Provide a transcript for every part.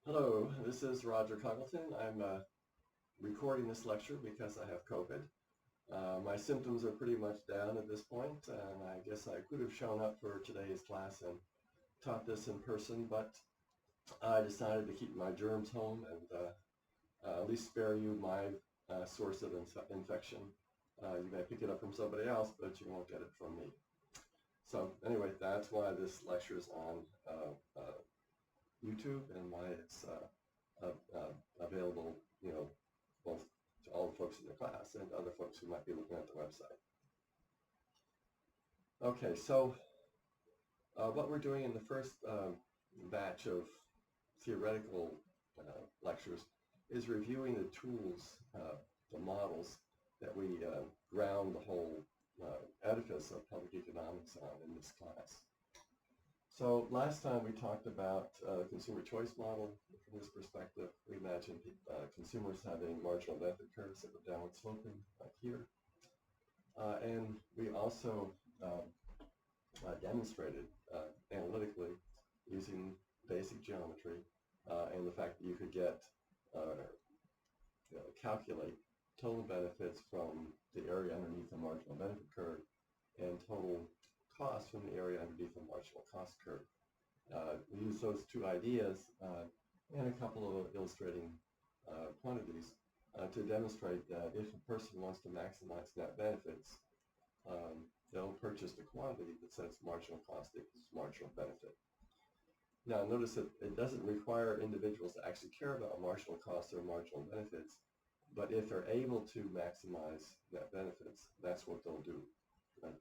Hello, this is Roger Congleton. I'm recording this lecture because I have COVID. My symptoms are pretty much down at this point, and I guess I could have shown up for today's class and taught this in person, but I decided to keep my germs home and at least spare you my source of infection. You may pick it up from somebody else, but you won't get it from me. So anyway, that's why this lecture is on YouTube and why it's available, both to all the folks in the class and other folks who might be looking at the website. Okay, so what we're doing in the first batch of theoretical lectures is reviewing the tools, the models that we ground the whole edifice of public economics on in this class. So last time we talked about the consumer choice model. From this perspective, we imagine consumers having marginal benefit curves that were downward sloping like here. And we also demonstrated analytically using basic geometry and the fact that you could calculate total benefits from the area underneath the marginal benefit curve and total cost from the area underneath the marginal cost curve. We use those two ideas and a couple of illustrating quantities to demonstrate that if a person wants to maximize net benefits, they'll purchase the quantity that says marginal cost equals marginal benefit. Now notice that it doesn't require individuals to actually care about marginal costs or marginal benefits, but if they're able to maximize net benefits, that's what they'll do.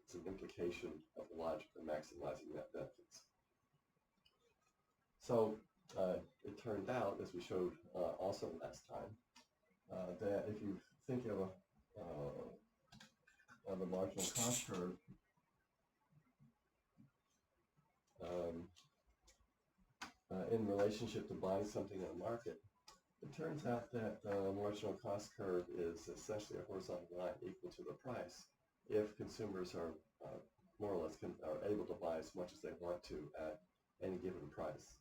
It's an implication of the logic of maximizing net benefits. So it turned out, as we showed also last time, that if you think of a marginal cost curve, in relationship to buying something in the market, it turns out that the marginal cost curve is essentially a horizontal line equal to the price if consumers are more or less are able to buy as much as they want to at any given price.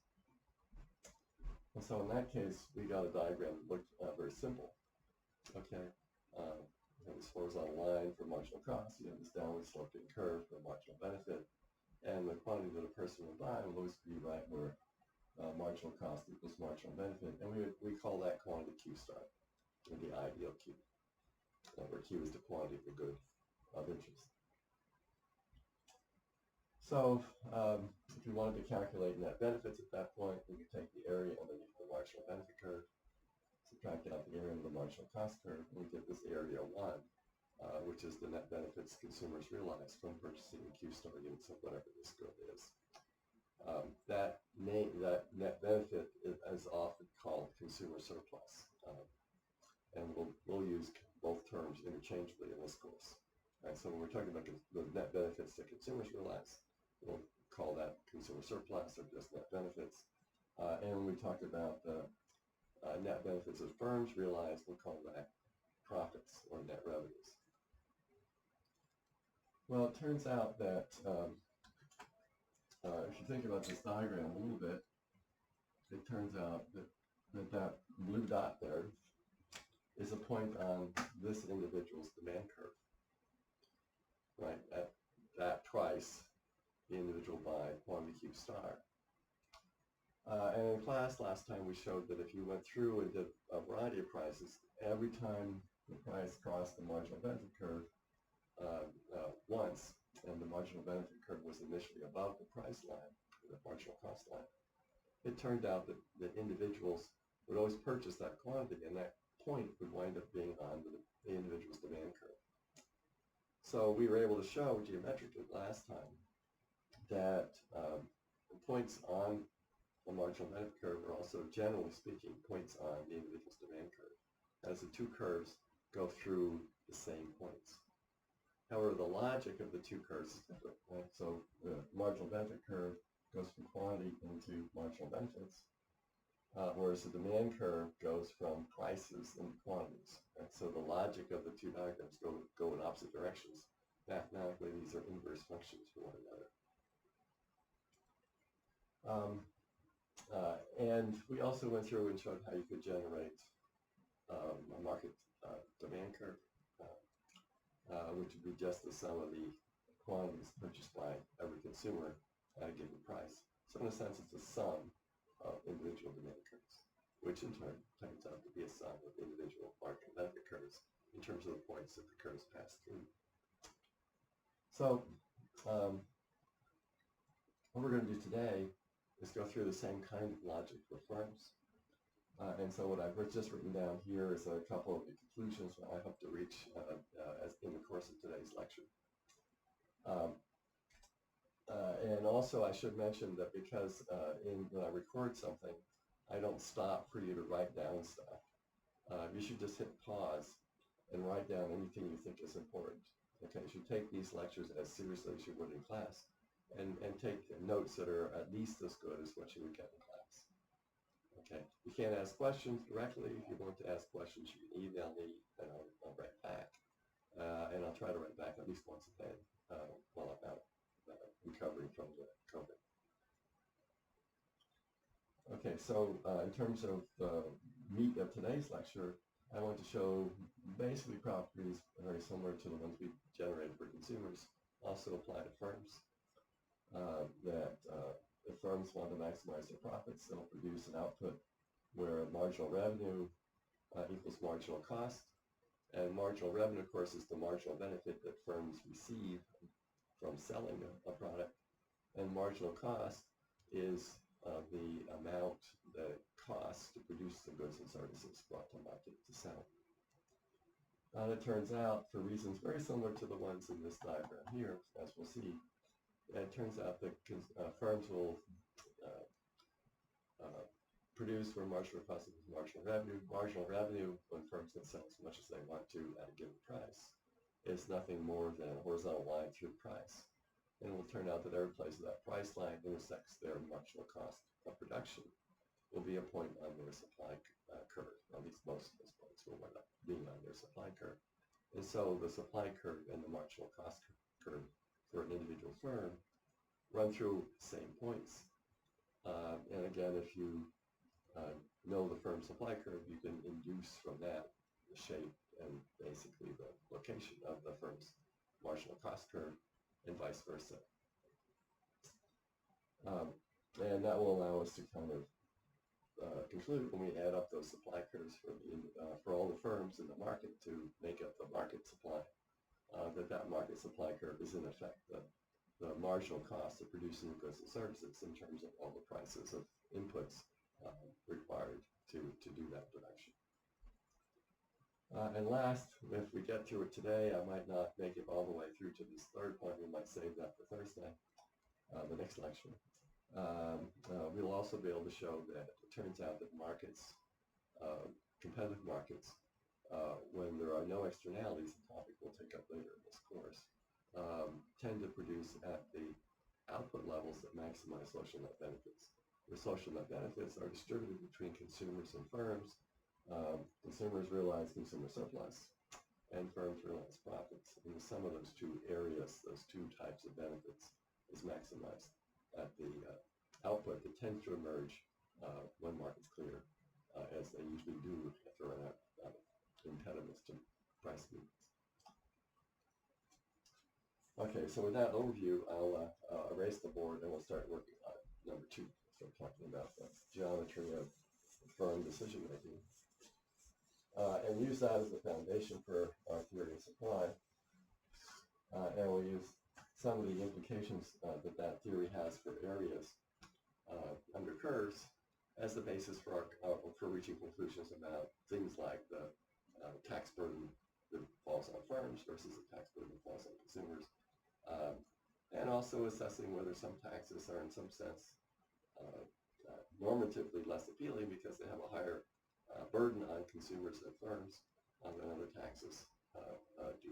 And so in that case, we got a diagram that looked very simple. Okay, you have this horizontal line for marginal cost, you have this downward sloping curve for marginal benefit, and the quantity that a person will buy will always be right where marginal cost equals marginal benefit, and we call that quantity Q star, or the ideal Q, where Q is the quantity of the good of interest. So if you wanted to calculate net benefits at that point, we could take the area underneath the marginal benefit curve, subtract out the area of the marginal cost curve, and we get this area 1, which is the net benefits consumers realize from purchasing Q star units of whatever this good is. That net benefit is often called consumer surplus, and we'll use both terms interchangeably in this course. Right, so when we're talking about the net benefits that consumers realize, we'll call that consumer surplus or just net benefits. And when we talk about the net benefits that firms realize, we'll call that profits or net revenues. Well, it turns out that if you think about this diagram a little bit, it turns out that blue dot there is a point on this individual's demand curve. Right, at that price, the individual buy quantity Q star. And in class last time we showed that if you went through and did a variety of prices, every time the price crossed the marginal benefit curve once, and the marginal benefit curve was initially above the price line, the marginal cost line, it turned out that individuals would always purchase that quantity, and that point would wind up being on the individual's demand curve. So we were able to show geometrically last time that the points on the marginal benefit curve are also, generally speaking, points on the individual's demand curve, as the two curves go through the same points. However, the logic of the two curves is different. Right? So the marginal benefit curve goes from quantity into marginal benefits, whereas the demand curve goes from prices into quantities. And so the logic of the two diagrams go in opposite directions. Mathematically, these are inverse functions for one another. And we also went through and showed how you could generate a market demand curve, which would be just the sum of the quantities purchased by every consumer at a given price. So in a sense, it's a sum of individual demand curves, which in turn turns out to be a sum of individual market benefit curves in terms of the points that the curves pass through. So what we're going to do today is go through the same kind of logic for firms. And so what I've just written down here is a couple of the conclusions that I hope to reach as in the course of today's lecture. And also I should mention that because when I record something, I don't stop for you to write down stuff. You should just hit pause and write down anything you think is important. Okay, you should take these lectures as seriously as you would in class, and take notes that are at least as good as what you would get in class. Okay, you can't ask questions directly. If you want to ask questions, you can email me and I'll write back. And I'll try to write back at least once a day while I'm out recovering from the COVID. Okay, so in terms of the meat of today's lecture, I want to show basically properties very similar to the ones we generated for consumers, also apply to firms. That if firms want to maximize their profits, they'll produce an output where marginal revenue equals marginal cost. And marginal revenue, of course, is the marginal benefit that firms receive from selling a product. And marginal cost is the amount that it costs to produce the goods and services brought to market to sell. And it turns out, for reasons very similar to the ones in this diagram here, as we'll see, it turns out that firms will produce where marginal cost is marginal revenue. Marginal revenue, when firms can sell as much as they want to at a given price, is nothing more than a horizontal line through price. And it will turn out that every place that price line intersects their marginal cost of production will be a point on their supply curve. At least most of those points will wind up being on their supply curve. And so the supply curve and the marginal cost curve for an individual firm run through the same points. And again, if you know the firm's supply curve, you can induce from that the shape and basically the location of the firm's marginal cost curve and vice versa. And that will allow us to kind of conclude when we add up those supply curves for all the firms in the market to make up the market supply, that market supply curve is in effect the marginal cost of producing the goods and services in terms of all the prices of inputs required to do that production. And last, if we get to it today, I might not make it all the way through to this third point. We might save that for Thursday, the next lecture. We'll also be able to show that it turns out that markets, competitive markets, when there are no externalities, a topic we'll take up later in this course, tend to produce at the output levels that maximize social net benefits. The social net benefits are distributed between consumers and firms. Consumers realize consumer surplus, and firms realize profits. And the sum of those two areas, those two types of benefits, is maximized at the output that tends to emerge when markets clear, as they usually do if there are impediments to price movements. Okay, so with that overview, I'll erase the board and we'll start working on number 2. Start talking about the geometry of firm decision making, and use that as the foundation for our theory of supply. And we'll use some of the implications that theory has for areas under curves as the basis for reaching conclusions about things like the tax burden that falls on firms versus the tax burden that falls on consumers, and also assessing whether some taxes are in some sense normatively less appealing because they have a higher burden on consumers and firms than other taxes do.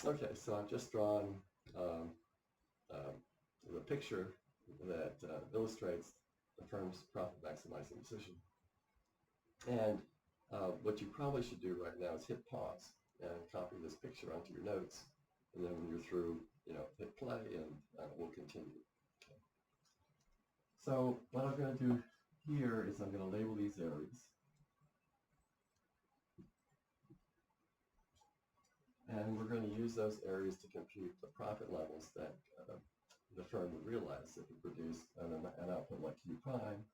Okay, so I've just drawn um, the picture that illustrates the firm's profit maximizing decision. And what you probably should do right now is hit pause and copy this picture onto your notes. And then when you're through, hit play and we'll continue. Okay. So what I'm going to do here is I'm going to label these areas. And we're going to use those areas to compute the profit levels that the firm would realize if it produced an output like Q prime,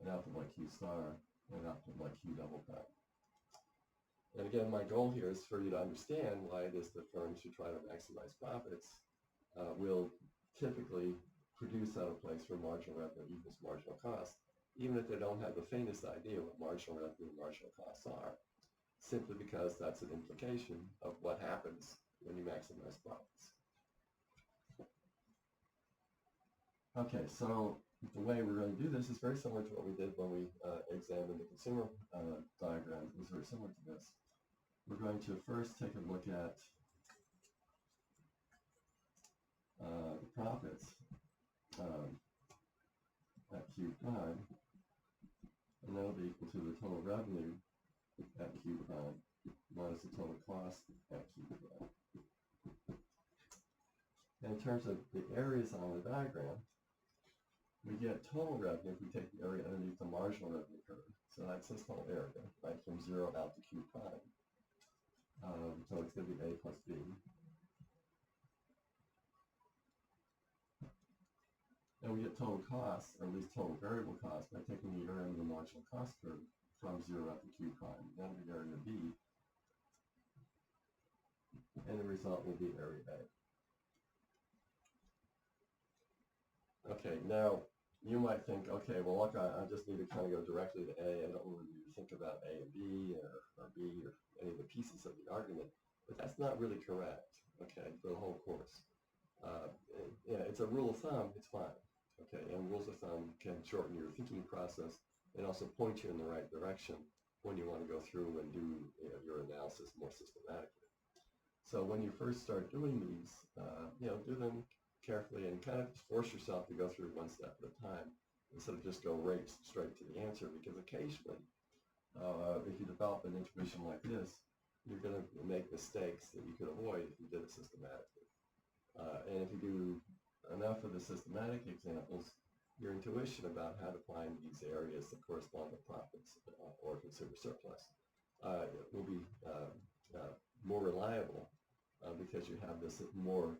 an output like Q star, and an output like Q double prime. And again, my goal here is for you to understand why it is that firms who try to maximize profits will typically produce out of place where marginal revenue equals marginal cost, even if they don't have the faintest idea what marginal revenue and marginal costs are, simply because that's an implication of what happens when you maximize profits. Okay, so the way we're going to do this is very similar to what we did when we examined the consumer diagram. It was very similar to this. We're going to first take a look at the profits at Q prime, and that'll be equal to the total revenue at Q prime minus the total cost at Q prime. And in terms of the areas on the diagram, we get total revenue if we take the area underneath the marginal revenue curve. So that's this whole area, right, from 0 out to Q prime. So it's going to be A plus B. And we get total costs, or at least total variable costs, by taking the area under the marginal cost curve from 0 out to Q prime. That'll be area B. And the result will be area A. Okay, now you might think, okay, well, look, I just need to kind of go directly to A. I don't really need to think about A and B or B or any of the pieces of the argument. But that's not really correct, okay, for the whole course. Yeah, it's a rule of thumb, it's fine, okay, and rules of thumb can shorten your thinking process and also point you in the right direction when you want to go through and do your analysis more systematically. So when you first start doing these, do them carefully and kind of force yourself to go through one step at a time instead of just go right straight to the answer, because occasionally, if you develop an intuition like this, you're going to make mistakes that you could avoid if you did it systematically. And if you do enough of the systematic examples, your intuition about how to find these areas that correspond to profits or consumer surplus will be more reliable because you have this more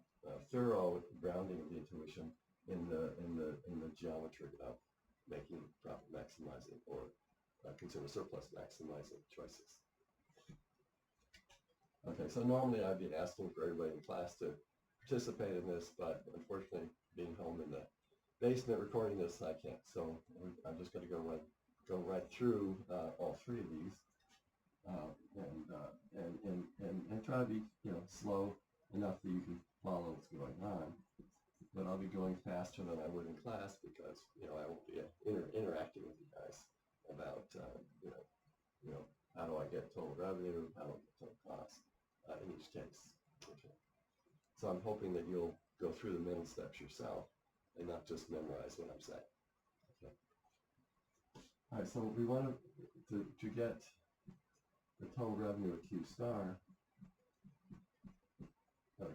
thorough grounding of the intuition in the geometry of making profit maximizing or consumer surplus maximizing choices. Okay, so normally I'd be asking for everybody in class to participate in this, but unfortunately, being home in the basement recording this, I can't. So I'm just going to go right through all three of these and try to be slow enough that you can follow what's going on. But I'll be going faster than I would in class because I won't be interacting with you guys about how do I get total revenue, how do I get total cost in each case. Okay. So I'm hoping that you'll go through the mental steps yourself and not just memorize what I'm saying. Okay. All right. So we want to get the total revenue at Q star.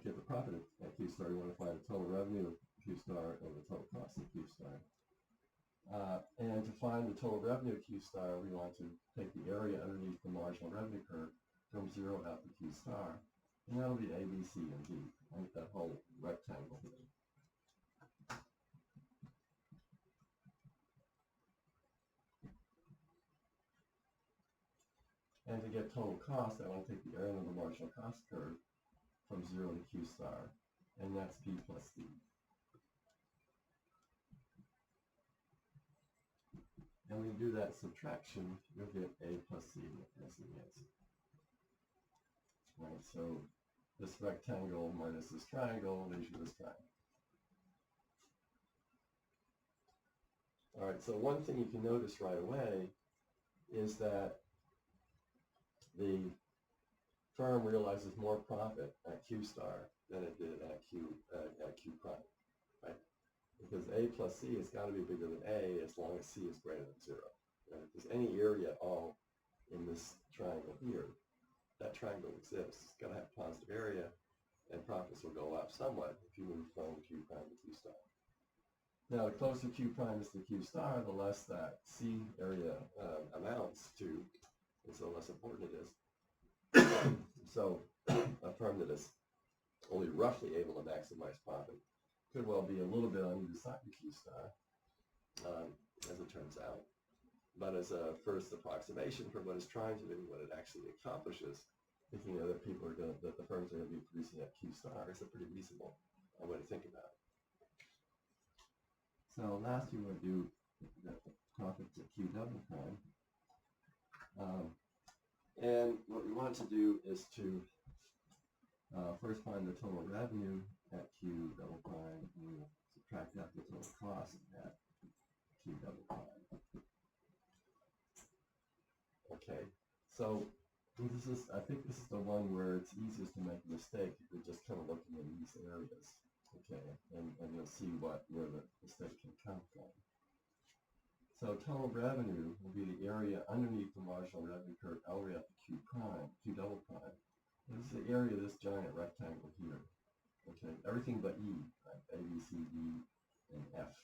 Get the profit at Q star, you want to find the total revenue of Q star and the total cost of Q star. And to find the total revenue of Q star, we want to take the area underneath the marginal revenue curve from 0 out to Q star. And that'll be A, B, C, and D, like that whole rectangle here. And to get total cost, I want to take the area under the marginal cost curve from 0 to Q star, and that's P plus D. And when you do that subtraction, you'll get A plus C as the answer. Right, so this rectangle minus this triangle leaves you this triangle. All right, so one thing you can notice right away is that the firm realizes more profit at Q star than it did at Q prime, right? Because A plus C has got to be bigger than A as long as C is greater than 0. Right? If there's any area at all in this triangle here, that triangle exists. It's got to have positive area, and profits will go up somewhat if you move from Q prime to Q star. Now, the closer Q prime is to Q star, the less that C area amounts to, and so the less important it is. So a firm that is only roughly able to maximize profit could well be a little bit on either side of Q star, as it turns out. But as a first approximation for what it's trying to do, what it actually accomplishes, thinking that that the firms are going to be producing at Q star is a pretty reasonable way to think about it. So last we will do the profits at Q double prime. And what we want to do is to first find the total revenue at Q double prime, and we'll subtract out the total cost at Q double prime. Okay, so I think this is the one where it's easiest to make a mistake if you're just kind of looking in these areas. Okay, and you'll see where the mistake can come from. So total revenue will be the area underneath the marginal revenue curve all the way up to Q prime, Q double prime. And this is the area of this giant rectangle here. Okay, everything but E, right? A, B, C, D, and F.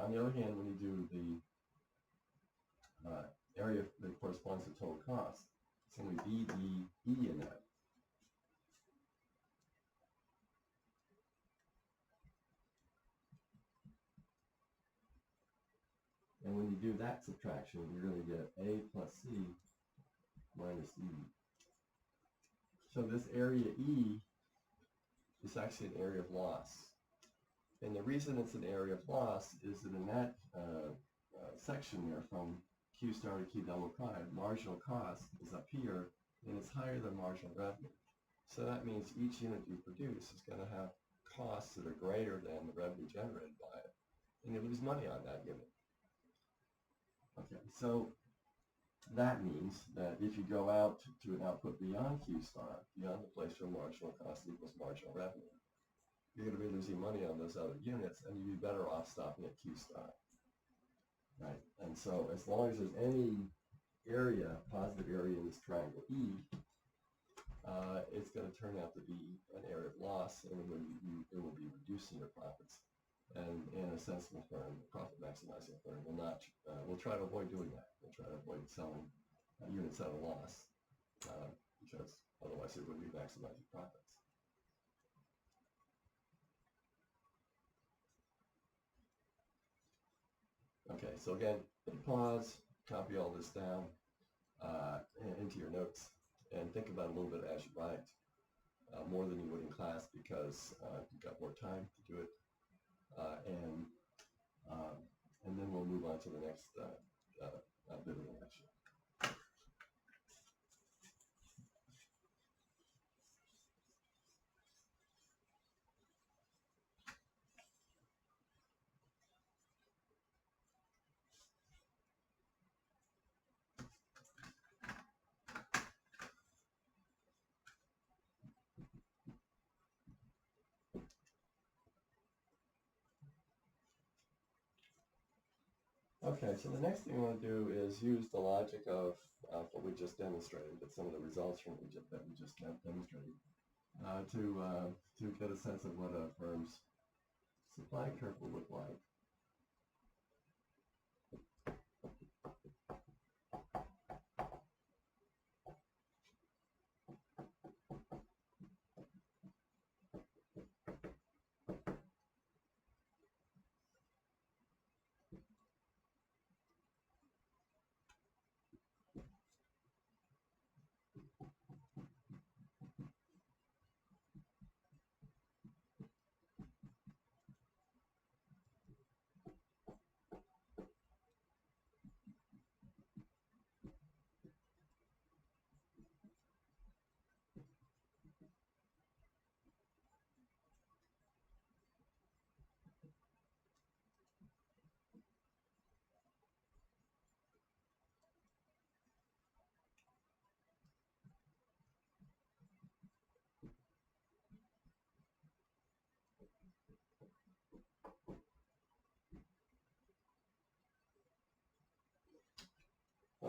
On the other hand, when you do the area that corresponds to total cost, it's only B, D, E in that. And when you do that subtraction, you're going to get A plus C minus E. So this area E is actually an area of loss. And the reason it's an area of loss is that in that section there from Q star to Q double prime, marginal cost is up here, and it's higher than marginal revenue. So that means each unit you produce is going to have costs that are greater than the revenue generated by it, and you lose money on that unit. Okay, so that means that if you go out to an output beyond Q star, beyond the place where marginal cost equals marginal revenue, you're going to be losing money on those other units, and you'd be better off stopping at Q star. Right, and so as long as there's any area, positive area in this triangle E, it's going to turn out to be an area of loss, and it will be reducing your profits. And in a sensible firm, a profit maximizing firm will try to avoid doing that. We'll try to avoid selling units at a loss, because otherwise it would be maximizing profits. Okay, so again, pause, copy all this down into your notes, and think about it a little bit as you write, more than you would in class, because you've got more time to do it. And then we'll move on to the next bit of the lecture. Okay, so the next thing we want to do is use the logic of what we just demonstrated, but some of the results from that we just demonstrated, to get a sense of what a firm's supply curve will look like.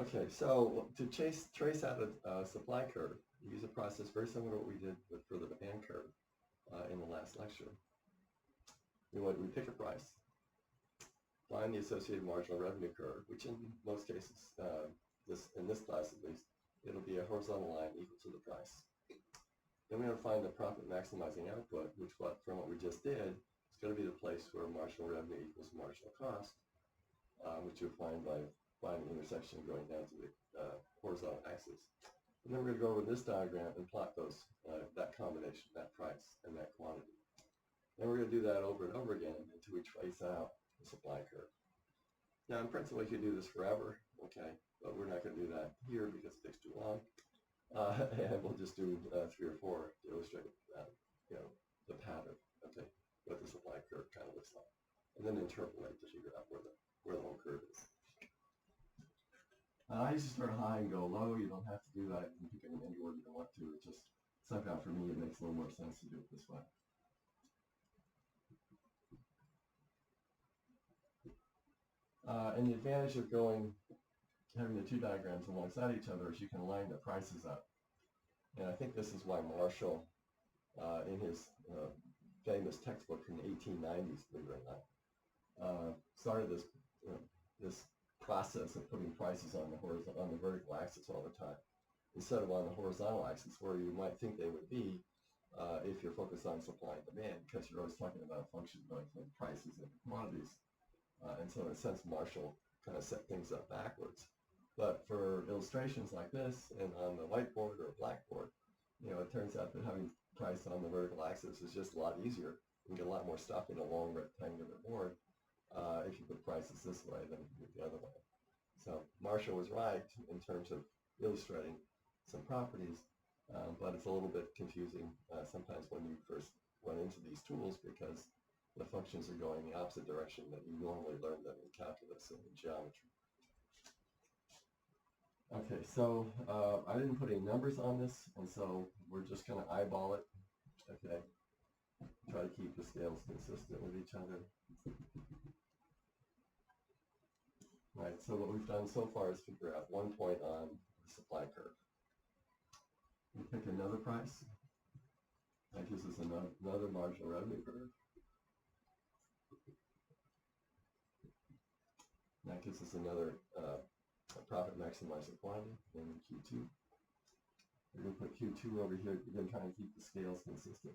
Okay, so to trace out a supply curve, we use a process very similar to what we did for the demand curve in the last lecture. We pick a price, find the associated marginal revenue curve, which in most cases, in this class at least, it'll be a horizontal line equal to the price. Then we're going to find the profit maximizing output, which from what we just did, is going to be the place where marginal revenue equals marginal cost, which you'll find by finding the intersection going down to the horizontal axis. And then we're going to go over this diagram and plot those, that combination, that price and that quantity. Then we're going to do that over and over again until we trace out the supply curve. Now, in principle, you could do this forever, okay, but we're not going to do that here because it takes too long. And we'll just do 3 or 4 to illustrate, the pattern, okay, what the supply curve kind of looks like, and then interpolate to figure out where the whole curve is. I used to start high and go low. You don't have to do that. You can pick it in any order you want to. It just somehow for me it makes a little more sense to do it this way. And the advantage of having the two diagrams alongside each other is you can line the prices up. And I think this is why Marshall, in his famous textbook from the 1890s, believe it or not, started this process of putting prices on the vertical axis all the time, instead of on the horizontal axis where you might think they would be if you're focused on supply and demand, because you're always talking about a function going from prices into quantities. And so in a sense, Marshall kind of set things up backwards. But for illustrations like this, and on the whiteboard or blackboard, it turns out that having price on the vertical axis is just a lot easier. You can get a lot more stuff in a long rectangular board if you put prices this way than the other way. So Marshall was right in terms of illustrating some properties, but it's a little bit confusing sometimes when you first run into these tools because the functions are going the opposite direction that you normally learn them in calculus and in geometry. Okay, so I didn't put any numbers on this, and so we're just going to eyeball it. Okay, try to keep the scales consistent with each other. Right, so what we've done so far is figure out one point on the supply curve. We pick another price. That gives us another marginal revenue curve. That gives us another profit maximizing quantity in Q2. We're going to put Q2 over here, again trying to keep the scales consistent.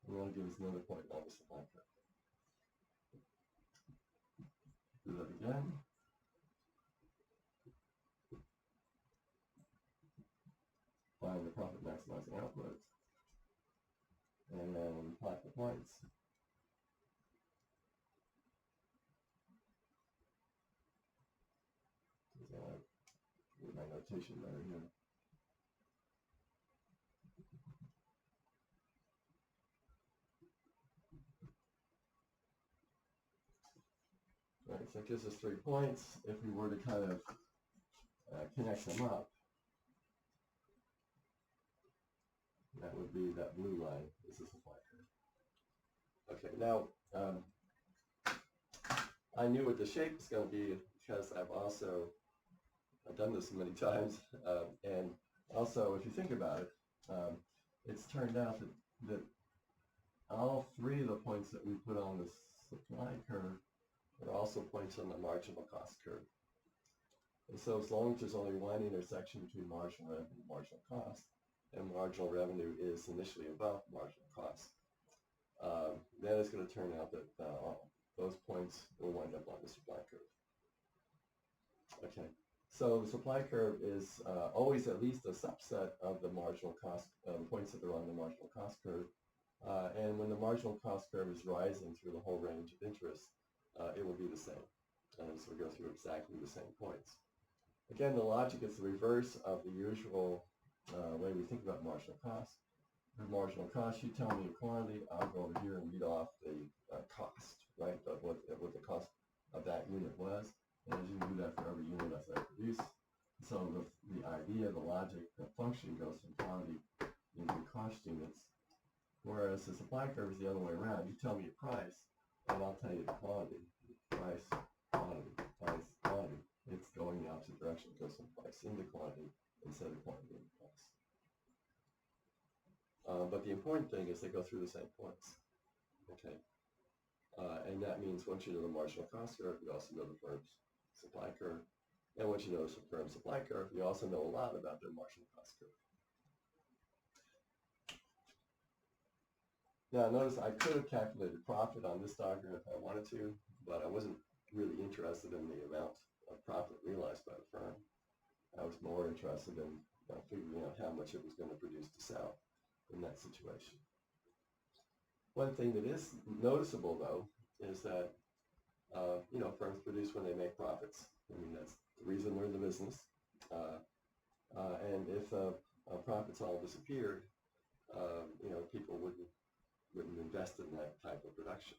And that'll give us another point on the supply curve. Do that again. Find the profit maximizing output. And then plot the points. Get my notation better here. All right, so it gives us 3 points. If we were to kind of connect them up, that would be that blue line is the supply curve. Okay, now I knew what the shape is going to be because I've done this many times, and also if you think about it, it's turned out that all 3 of the points that we put on the supply curve are also points on the marginal cost curve. And so as long as there's only one intersection between marginal revenue and marginal cost, and marginal revenue is initially above marginal cost, then it's going to turn out that those points will wind up on the supply curve. Okay, so the supply curve is always at least a subset of the marginal cost, points that are on the marginal cost curve. And when the marginal cost curve is rising through the whole range of interest, it will be the same. So we go through exactly the same points. Again, the logic is the reverse of the usual way we think about marginal cost. For marginal cost, you tell me a quantity, I'll go over here and read off the cost, right, of what the cost of that unit was. And as you do that for every unit as I produce. So the idea, the logic, the function goes from quantity into cost units. Whereas the supply curve is the other way around. You tell me a price, and I'll tell you the quantity. Price, quantity, price, quantity. It's going the opposite direction. It goes from price into quantity instead of quantity into price. But the important thing is they go through the same points. Okay. And that means once you know the marginal cost curve, you also know the firm's supply curve. And once you know the firm's supply curve, you also know a lot about their marginal cost curve. Now notice I could have calculated profit on this diagram if I wanted to, but I wasn't really interested in the amount of profit realized by the firm. I was more interested in figuring out how much it was going to produce to sell in that situation. One thing that is noticeable, though, is that firms produce when they make profits. I mean, that's the reason they're in the business. And if profits all disappeared, people wouldn't invest in that type of production.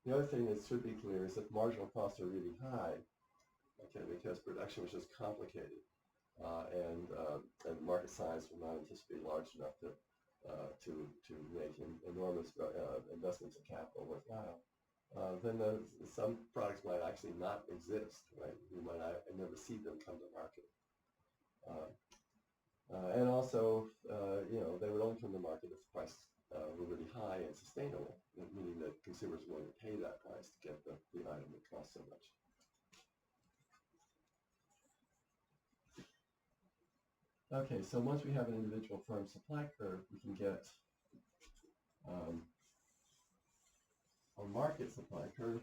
The other thing that should be clear is that marginal costs are really high, okay, because production was just complicated, and the market size will not anticipate large enough to make enormous investments of capital worthwhile. Then some products might actually not exist, right? You might not never see them come to market. And also, they would only come to market if the prices were really high and sustainable, meaning that consumers were willing to pay that price to get the item that costs so much. Okay, so once we have an individual firm supply curve, we can get a market supply curve.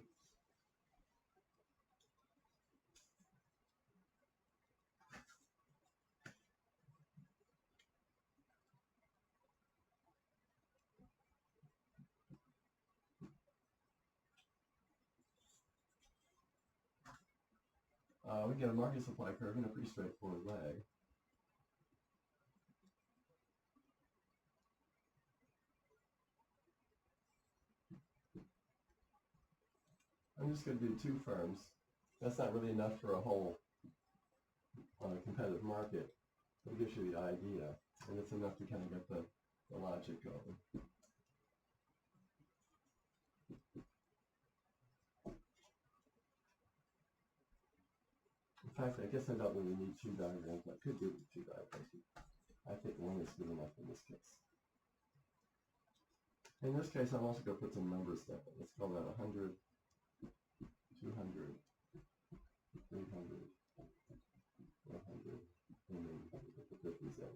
We get a market supply curve in a pretty straightforward way. I'm just going to do two firms. That's not really enough for a whole competitive market. It gives you the idea, and it's enough to kind of get the logic going. In fact, I guess I don't really need two diagrams. I could do it with two diagrams. I think one is good enough in this case. In this case, I'm also going to put some numbers down. Let's call that 100, 200, 300, 400, and then put the 50s in.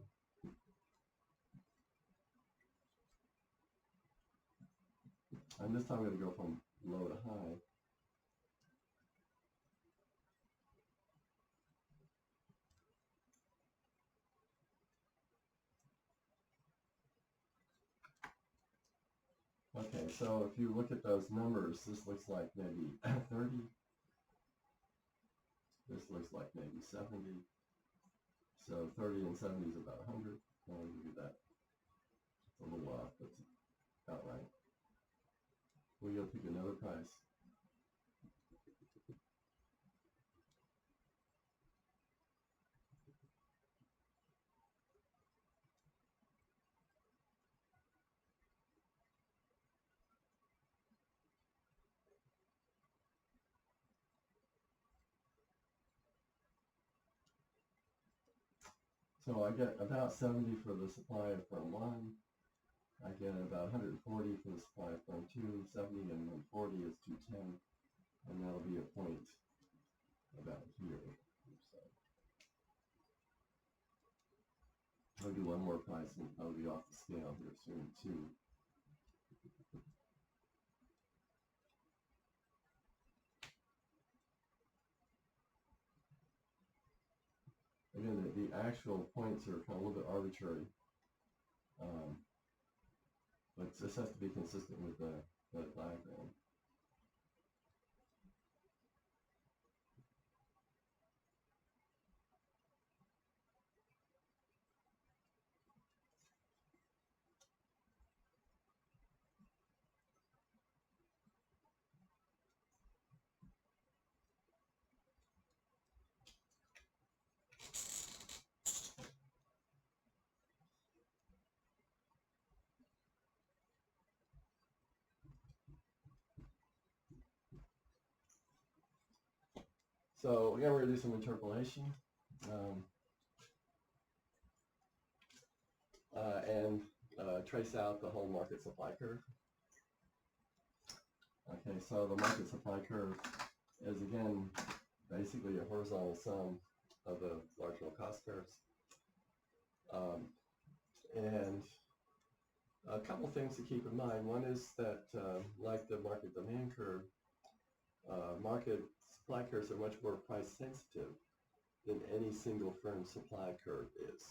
And this time I'm going to go from low to high. Okay, so if you look at those numbers, this looks like maybe 30. This looks like maybe 70. So 30 and 70 is about 100. I'll give you that. It's a little off, but it's about right. We're going to pick another price. So I get about 70 for the supply of firm 1. I get about 140 for the supply of firm 2. 70 and 140 is 210. And that'll be a point about here. So I'll do one more price and I'll be off the scale here soon too. Again, the actual points are kind of a little bit arbitrary, but this has to be consistent with the diagram. So again, we're going to do some interpolation and trace out the whole market supply curve. Okay, so the market supply curve is again basically a horizontal sum of the marginal cost curves. And a couple things to keep in mind. One is that like the market demand curve, market supply curves are much more price sensitive than any single firm supply curve is.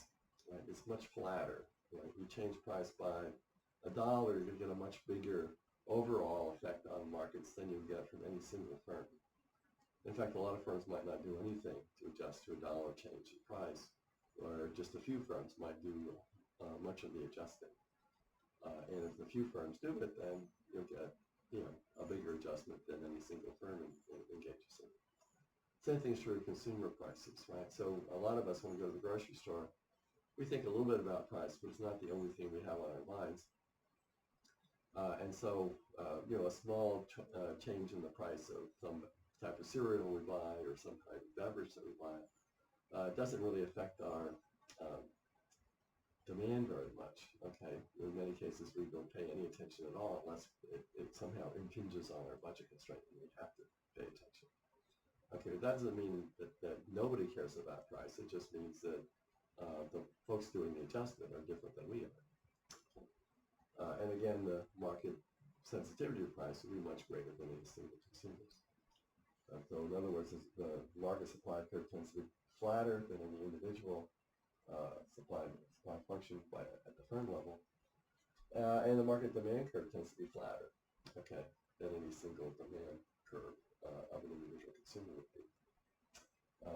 Right? It's much flatter. Right? You change price by $1, you get a much bigger overall effect on markets than you get from any single firm. In fact, a lot of firms might not do anything to adjust to $1 change in price, or just a few firms might do much of the adjusting. And if a few firms do it, then you'll get a bigger adjustment than any single firm engages in. Same thing's true of consumer prices, right? So a lot of us, when we go to the grocery store, we think a little bit about price, but it's not the only thing we have on our minds. And so, a small change in the price of some type of cereal we buy or some kind of beverage that we buy doesn't really affect our demand very much. Okay, in many cases we don't pay any attention at all unless it somehow impinges on our budget constraint and we have to pay attention. Okay, that doesn't mean that nobody cares about price. It just means that the folks doing the adjustment are different than we are. And again, the market sensitivity of price will be much greater than any single consumers. So in other words, the market supply curve tends to be flatter than any individual supply function at the firm level. And the market demand curve tends to be flatter, okay, than any single demand curve of an individual consumer would be.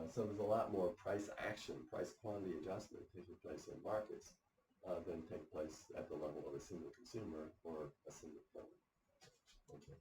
So there's a lot more price action, price quantity adjustment taking place in markets than take place at the level of a single consumer or a single firm. Okay.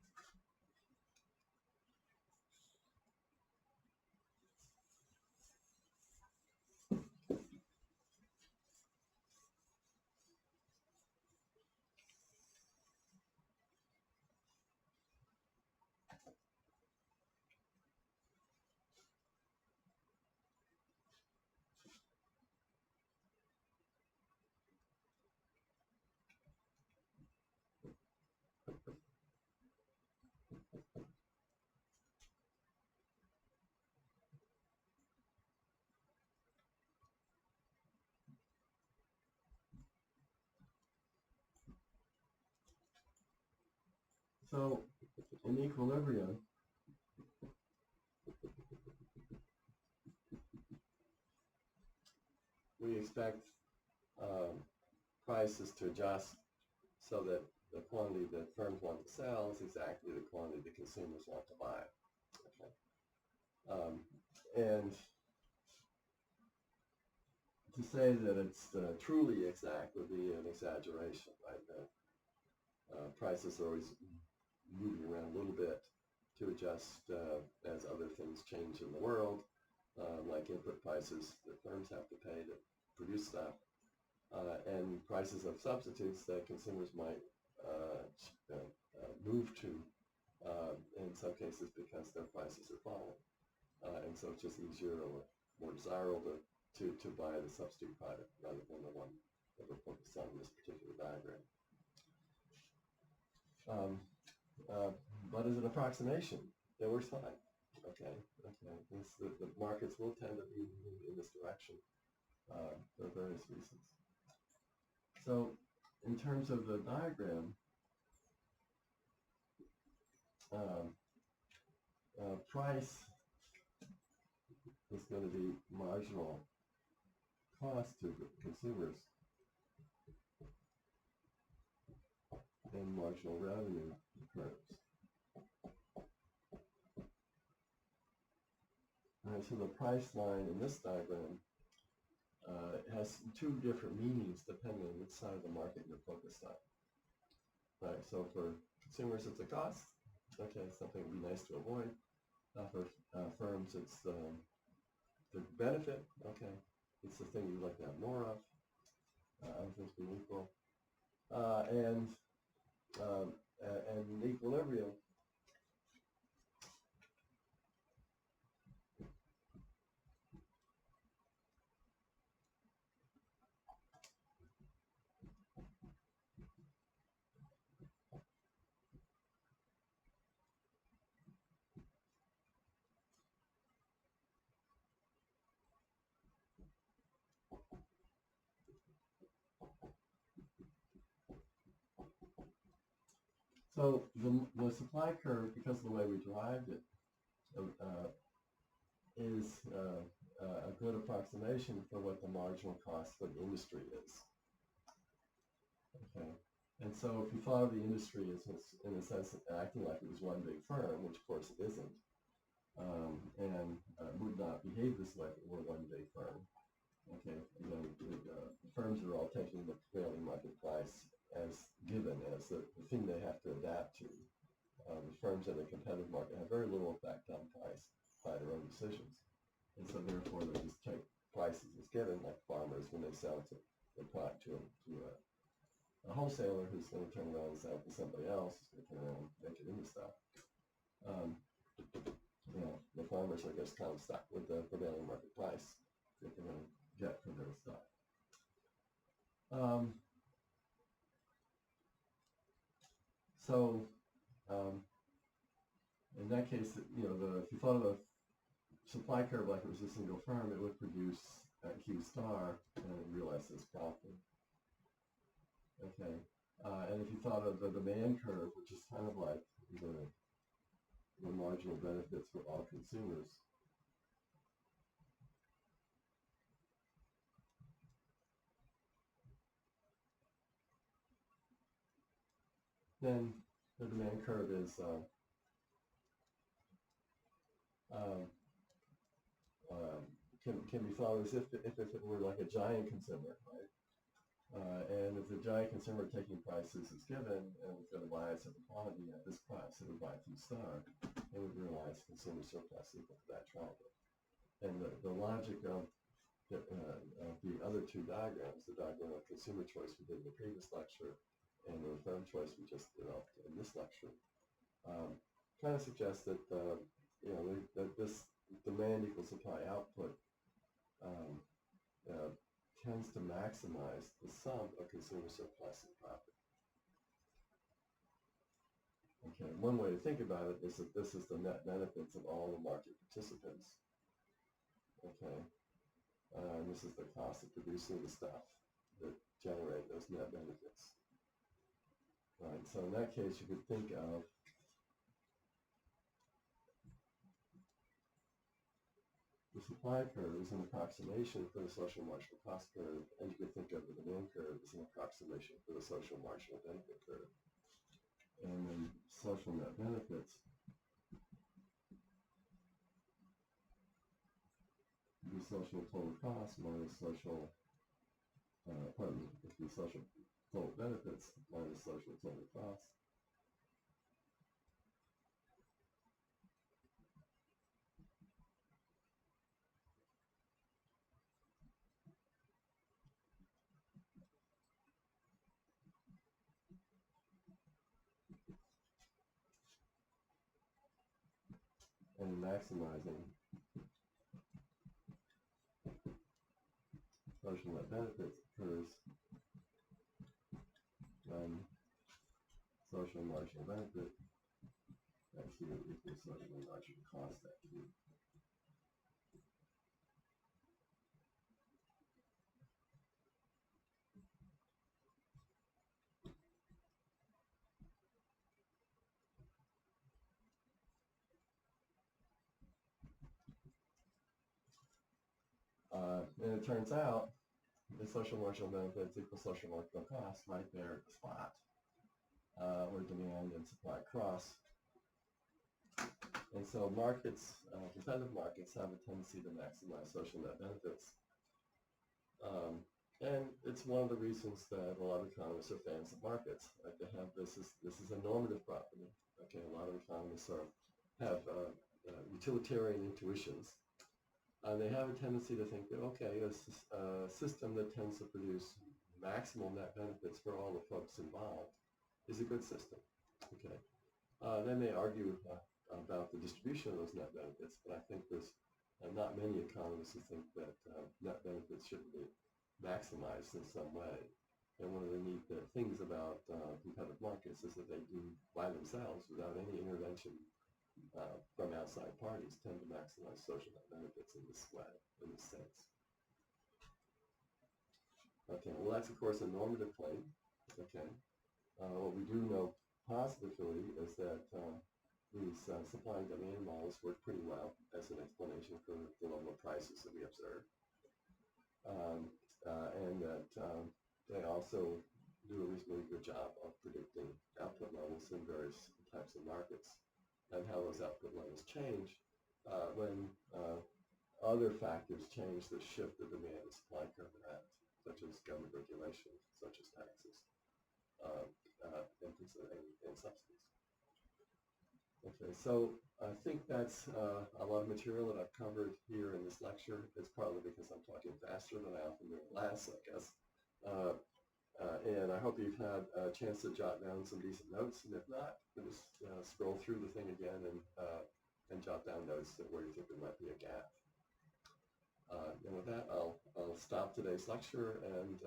So in equilibrium, we expect prices to adjust so that the quantity that firms want to sell is exactly the quantity the consumers want to buy. Okay. And to say that it's truly exact would be an exaggeration, right? Prices are always moving around a little bit to adjust as other things change in the world, like input prices that firms have to pay to produce stuff, and prices of substitutes that consumers might move to in some cases because their prices are falling. And so it's just easier or more desirable to buy the substitute product rather than the one that we're focused on in this particular diagram. But as an approximation, it works fine. Okay. The markets will tend to be moving in this direction for various reasons. So, in terms of the diagram, price is going to be marginal cost to consumers and marginal revenue curves. All right, so the price line in this diagram has two different meanings depending on which side of the market you're focused on. Right, so for consumers it's a cost, okay, something would be nice to avoid. For firms it's the benefit, okay, it's the thing you'd like to have more of, other things being equal. And in equilibrium, So the supply curve, because of the way we derived it, is a good approximation for what the marginal cost for the industry is. Okay, and so if you thought of the industry as, in a sense, acting like it was one big firm, which of course it isn't, and would not behave this way if it were one big firm. Okay, the firms are all taking the prevailing market price as given, as the thing they have to adapt to. The firms in the competitive market have very little effect on price by their own decisions. And so therefore they just take prices as given, like farmers when they sell their product to a wholesaler who's going to turn around and sell it to somebody else who's going to turn around and make it into stuff. The farmers are just kind of stuck with the prevailing market price that they're going to get for their stuff. In that case, if you thought of the supply curve like it was a single firm, it would produce Q star and realize this profit. Okay, and if you thought of the demand curve, which is kind of like the marginal benefits for all consumers, then the demand curve is can be thought as if it were like a giant consumer, right? And if the giant consumer taking prices is given and was going to buy a certain quantity at this price, it would buy Q star, it would realize consumer surplus equal to that triangle. And the logic of the other two diagrams, the diagram of consumer choice we did in the previous lecture and the firm choice we just developed in this lecture, kind of suggests that that this demand equals supply output tends to maximize the sum of consumer surplus and profit. Okay, one way to think about it is that this is the net benefits of all the market participants. Okay, and this is the cost of producing the stuff that generate those net benefits. Right, so in that case, you could think of the supply curve is an approximation for the social marginal cost curve, and you could think of the demand curve as an approximation for the social marginal benefit curve. And then social net benefits, the social total cost minus social, the social total benefits minus social total cost. And maximizing social net benefits occurs when social marginal benefit at Q equals social marginal cost at Q. And it turns out the social marginal benefits equal social marginal cost right there at the spot where demand and supply cross. And so markets, competitive markets, have a tendency to maximize social net benefits. And it's one of the reasons that a lot of economists are fans of markets. Like they have this is a normative property. Okay, a lot of economists have utilitarian intuitions. They have a tendency to think that, okay, a system that tends to produce maximal net benefits for all the folks involved is a good system. Okay, they may argue about the distribution of those net benefits, but I think there's not many economists who think that net benefits shouldn't be maximized in some way. And one of the neat things about competitive markets is that they do by themselves, without any intervention from outside parties, tend to maximize social net benefits in this way, in this sense. Okay, well that's of course a normative claim. Okay, what we do know positively is that these supply and demand models work pretty well as an explanation for the level of prices that we observe. And that they also do a reasonably good job of predicting output levels in various types of markets and how those output levels change when other factors change that shift the demand and supply curve around, such as government regulation, such as taxes, and subsidies. Okay, so I think that's a lot of material that I've covered here in this lecture. It's probably because I'm talking faster than I often do in class, I guess. And I hope you've had a chance to jot down some decent notes, and if not, just scroll through the thing again and jot down notes where you think there might be a gap. And with that, I'll stop today's lecture, and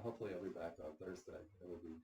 hopefully I'll be back on Thursday, and we'll be